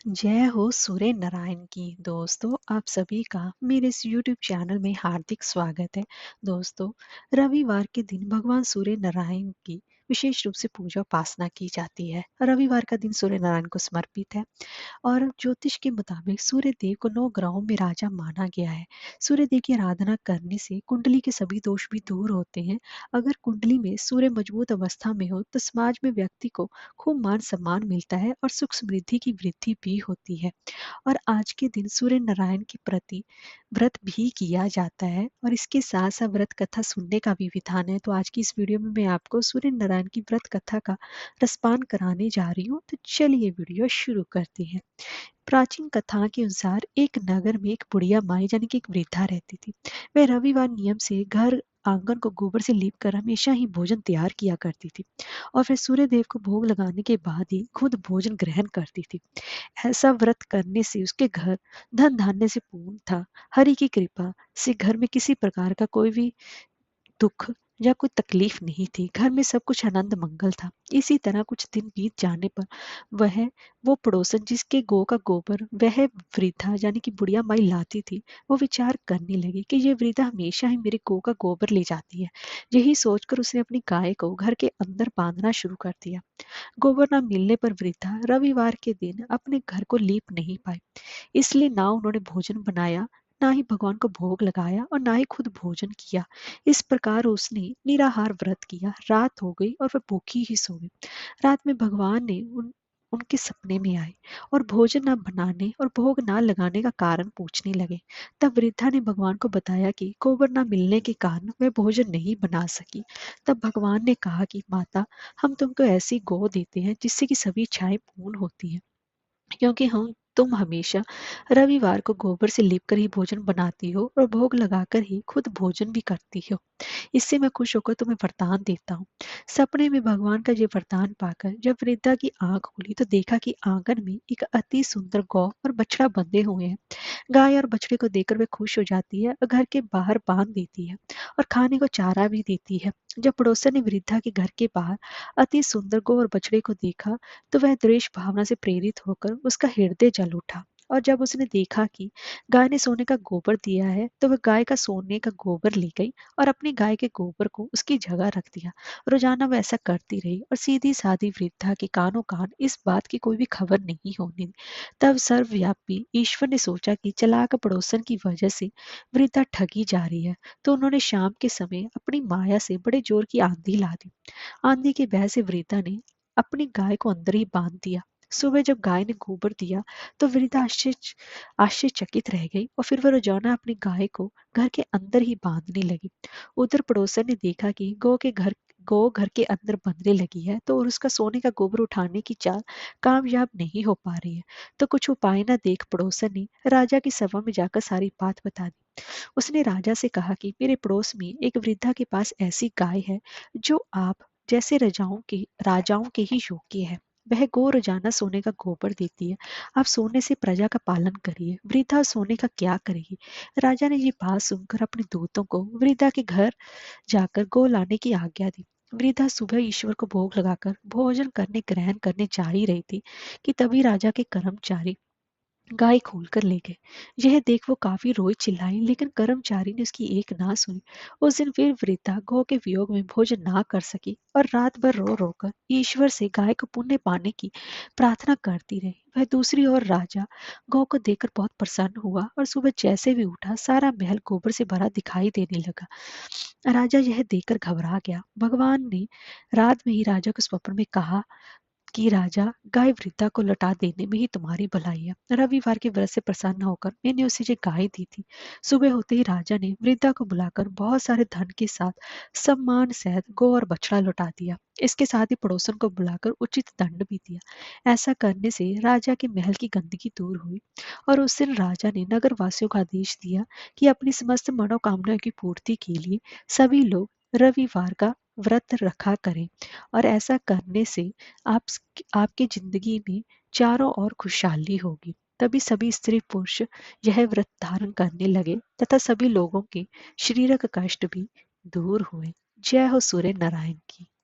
जय हो सूर्य नारायण की। दोस्तों, आप सभी का मेरे इस YouTube चैनल में हार्दिक स्वागत है। दोस्तों, रविवार के दिन भगवान सूर्य नारायण की विशेष रूप से पूजा उपासना की जाती है। रविवार का दिन सूर्य नारायण को समर्पित है और ज्योतिष के मुताबिक सूर्य देव को 9 ग्रहों में राजा माना गया है। सूर्य देव की आराधना करने से कुंडली के सभी दोष भी दूर होते हैं। अगर कुंडली में सूर्य मजबूत अवस्था में हो तो समाज में व्यक्ति को खूब मान सम्मान मिलता है और सुख समृद्धि की वृद्धि भी होती है। और आज के दिन सूर्य नारायण के प्रति व्रत भी किया जाता है और इसके साथ साथ व्रत कथा सुनने का भी विधान है। तो आज की इस वीडियो में मैं आपको सूर्य नारायण की व्रत कथा का रसपान कराने जा रही हूँ। तो चलिए वीडियो शुरू करते हैं। प्राचीन कथा के अनुसार एक नगर में एक बुढ़िया माई यानी कि एक वृद्धा रहती थी। वह रविवार नियम से घर आंगन को गोबर से लीप कर हमेशा ही भोजन तैयार किया करती थी और फिर सूर्य देव को भोग लगाने के बाद ही खुद भोजन ग्रहण करती थी। ऐसा व्रत करने से उसके घर धन धान्य से पूर्ण था। हरि की कृपा से घर में किसी प्रकार का कोई भी दुख या कोई तकलीफ नहीं थी। घर में सब कुछ आनंद मंगल था। इसी तरह कुछ दिन बीत जाने पर वह वो पड़ोसन जिसके गौ का गोबर वह वृद्धा यानी कि बुढ़िया माई लाती थी, वो विचार करने लगी कि ये वृद्धा हमेशा ही मेरे गौ का गोबर ले जाती है। यही सोचकर उसने अपनी गाय को घर के अंदर बांधना शुरू कर दिया। गोबर न मिलने पर वृद्धा रविवार के दिन अपने घर को लीप नहीं पाई। इसलिए ना उन्होंने भोजन बनाया, ना ही भगवान को भोग लगाया और ना ही खुद भोजन किया। इस प्रकार उसने निराहार व्रत किया। रात हो गई और वह भूखी ही सो गई। रात में भगवान ने उनके सपने में आए और भोजन न बनाने और भोग न लगाने का कारण पूछने लगे। तब वृद्धा ने भगवान को बताया कि गोबर न मिलने के कारण वह भोजन नहीं बना सकी। तब भगवान ने कहा कि माता, हम तुमको ऐसी गौ देते हैं जिससे कि सभी इच्छाएं पूर्ण होती हैं, क्योंकि हम तुम हमेशा रविवार को गोबर से लीपकर ही भोजन बनाती हो और भोग लगाकर ही खुद भोजन भी करती हो। इससे मैं खुश होकर तुम्हें वरदान देता हूँ। सपने में भगवान का ये वरदान पाकर जब वृद्धा की आंख खुली तो देखा कि आंगन में एक अति सुंदर गौ और बछड़ा बंधे हुए हैं। गाय और बछड़े को देखकर वे खुश हो जाती है और घर के बाहर बांध देती है और खाने को चारा भी देती है। जब पड़ोसन ने वृद्धा के घर के बाहर अति सुंदर गौ और बछड़े को देखा तो वह द्वेष भावना से प्रेरित होकर उसका हृदय जल उठा। और जब उसने देखा कि गाय ने सोने का गोबर दिया है तो वह गाय का सोने का गोबर ले गई और अपनी गाय के गोबर को उसकी जगह रख दिया। रोजाना वह ऐसा करती रही और सीधी सादी वृद्धा के कानों कान इस बात की कोई भी खबर नहीं होने दी। तब सर्वव्यापी ईश्वर ने सोचा कि चालाक पड़ोसन की वजह से वृद्धा ठगी जा रही है, तो उन्होंने शाम के समय अपनी माया से बड़े जोर की आंधी ला दी। आंधी के भय से वृद्धा ने अपनी गाय को अंदर ही बांध दिया। सुबह जब गाय ने गोबर दिया तो वृद्धा आश्चर्यचकित रह गई और फिर वह रोजाना अपनी गाय को घर के अंदर ही बांधने लगी। उधर पड़ोसन ने देखा कि गौ घर के अंदर बंधने लगी है तो और उसका सोने का गोबर उठाने की चाल कामयाब नहीं हो पा रही है। तो कुछ उपाय न देख पड़ोसन ने राजा की सभा में जाकर सारी बात बता दी। उसने राजा से कहा कि मेरे पड़ोस में एक वृद्धा के पास ऐसी गाय है जो आप जैसे राजाओं के ही योग्य है। वह गौ रोजाना सोने का गोबर देती है। आप सोने से प्रजा का पालन करिए। वृद्धा सोने का क्या करेगी? राजा ने ये बात सुनकर अपने दूतों को वृद्धा के घर जाकर गौ लाने की आज्ञा दी। वृद्धा सुबह ईश्वर को भोग लगाकर भोजन करने ग्रहण करने जा ही रही थी कि तभी राजा के कर्मचारी गाय खोलकर ले गए। यह देख वो काफी रोई चिल्लाई, लेकिन कर्मचारी ने उसकी एक ना सुनी। उस दिन फिर वृद्धा गौ के वियोग में भोजन ना कर सकी और रात भर रो रोकर ईश्वर से गाय को पुण्य पाने की प्रार्थना करती रही। वह दूसरी ओर राजा गौ को देखकर बहुत प्रसन्न हुआ और सुबह जैसे भी उठा सारा महल गोबर से भरा दिखाई देने लगा। राजा यह देखकर घबरा गया। भगवान ने रात में ही राजा को स्वप्न में कहा कि राजा, गाय वृद्धा को लौटा देने में ही तुम्हारी भलाई है। रविवार के व्रत से प्रसन्न होकर मैंने उसे ये गाय दी थी। सुबह होते ही राजा ने वृद्धा को बुलाकर बहुत सारे धन के साथ सम्मान सहित गौ और बछड़ा लौटा दिया। इसके साथ ही पड़ोसन को बुलाकर उचित दंड भी दिया। ऐसा करने से राजा के महल की गंदगी दूर हुई और उस दिन राजा ने नगर वासियों को आदेश दिया कि अपनी समस्त मनोकामनाओं की पूर्ति के लिए सभी लोग रविवार का व्रत रखा करें। और ऐसा करने से आप आपकी जिंदगी में चारों ओर खुशहाली होगी। तभी सभी स्त्री पुरुष यह व्रत धारण करने लगे तथा सभी लोगों के शारीरिक कष्ट भी दूर हुए। जय हो सूर्य नारायण की।